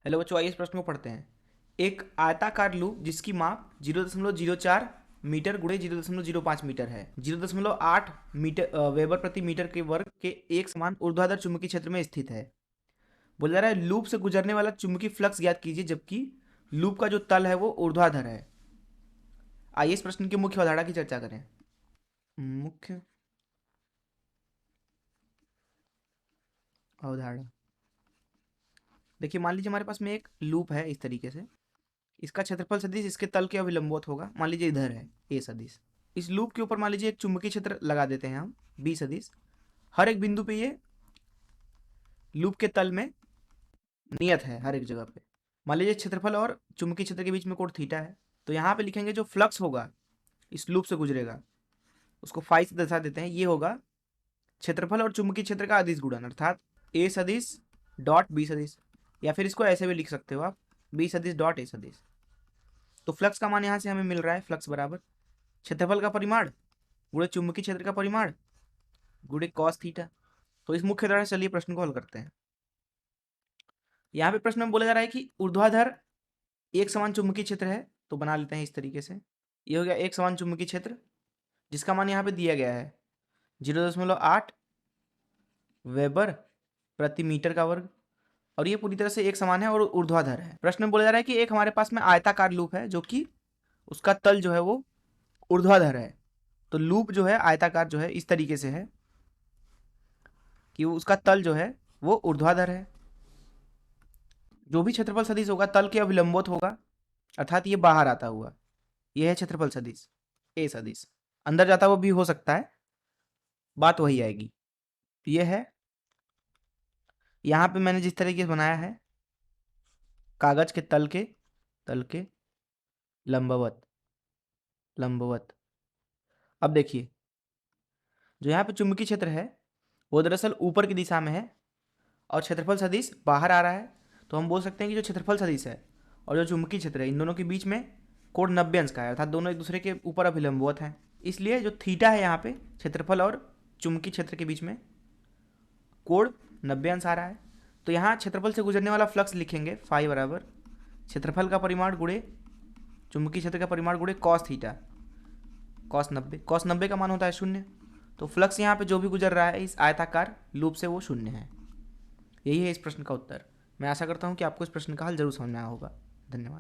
Hello बच्चों, आइए इस प्रश्न को पढ़ते हैं। एक आयताकार लूप जिसकी माप 0.04 मीटर गुणे 0.05 मीटर है, 0.8 मीटर वेबर प्रति मीटर के वर्ग के एक समान ऊर्ध्वाधर चुंबकीय क्षेत्र में स्थित है। बोला जा रहा है लूप से गुजरने वाला चुंबकीय फ्लक्स ज्ञात कीजिए जबकि लूप का जो तल है वो ऊर्ध्वाधर है। आइए इस प्रश्न की मुख्य अवधारणा की चर्चा करें। मुख्य अवधारणा, देखिए मान लीजिए हमारे पास में एक लूप है इस तरीके से, इसका क्षेत्रफल सदिश इसके तल के अभिलंबवत होगा। मान लीजिए इधर है ए सदिश, इस लूप के ऊपर मान लीजिए एक चुंबकीय क्षेत्र लगा देते हैं हम बी सदिश। हर एक बिंदु पे ये लूप के तल में नियत है हर एक जगह पे। मान लीजिए क्षेत्रफल और चुंबकीय क्षेत्र के बीच में कोण थीटा है, तो यहाँ पे लिखेंगे जो फ्लक्स होगा इस लूप से गुजरेगा उसको फाई से दर्शा देते हैं। ये होगा क्षेत्रफल और चुंबकीय क्षेत्र का अदिश गुणन, अर्थात ए सदिश डॉट बी सदिश, या फिर इसको ऐसे भी लिख सकते हो आप बी सदिश डॉट ए सदिश। तो फ्लक्स का मान यहाँ से हमें मिल रहा है, फ्लक्स बराबर क्षेत्रफल का परिमाण गुणे चुंबकीय क्षेत्र का परिमाण गुणे कॉस थीटा। तो इस मुख्य तरह से चलिए प्रश्न को हल करते हैं। यहाँ पे प्रश्न में बोला जा रहा है कि ऊर्ध्वाधर एक समान चुंबकीय क्षेत्र है, तो बना लेते हैं इस तरीके से। ये हो गया एक समान चुंबकीय क्षेत्र जिसका मान यहाँ पे दिया गया है 0.8 वेबर प्रति मीटर का वर्ग, और ये पूरी तरह से एक समान है और ऊर्ध्वाधर है। प्रश्न में बोला जा रहा है कि एक हमारे पास में आयताकार लूप है जो कि उसका तल जो है वो ऊर्ध्वाधर है। तो लूप जो है आयताकार जो है इस तरीके से है कि उसका तल जो है वो ऊर्ध्वाधर है। जो भी क्षेत्रफल सदिश होगा तल के अभिलंबवत होगा, अर्थात ये बाहर आता हुआ, ये है क्षेत्रफल सदिश ए सदिश। अंदर जाता हुआ भी हो सकता है, बात वही आएगी। ये है, यहाँ पे मैंने जिस तरीके से बनाया है कागज के तल के लंबवत लंबवत। अब देखिए जो यहाँ पे चुंबकीय क्षेत्र है वो दरअसल ऊपर की दिशा में है और क्षेत्रफल सदिश बाहर आ रहा है। तो हम बोल सकते हैं कि जो क्षेत्रफल सदिश है और जो चुंबकीय क्षेत्र है इन दोनों के बीच में कोण 90 अंश का है, अर्थात दोनों एक दूसरे के ऊपर अभिलंबवत हैं। इसलिए जो थीटा है यहाँ पे क्षेत्रफल और चुंबकीय क्षेत्र के बीच में कोण 90 अंश आ रहा है। तो यहाँ क्षेत्रफल से गुजरने वाला फ्लक्स लिखेंगे फाई बराबर क्षेत्रफल का परिमाण गुणे चुंबकीय क्षेत्र का परिमाण गुणे कॉस थीटा, कॉस 90 का मान होता है 0। तो फ्लक्स यहाँ पे जो भी गुजर रहा है इस आयताकार लूप से वो 0 है। यही है इस प्रश्न का उत्तर। मैं आशा करता हूँ कि आपको इस प्रश्न का हल जरूर समझ में आया होगा। धन्यवाद।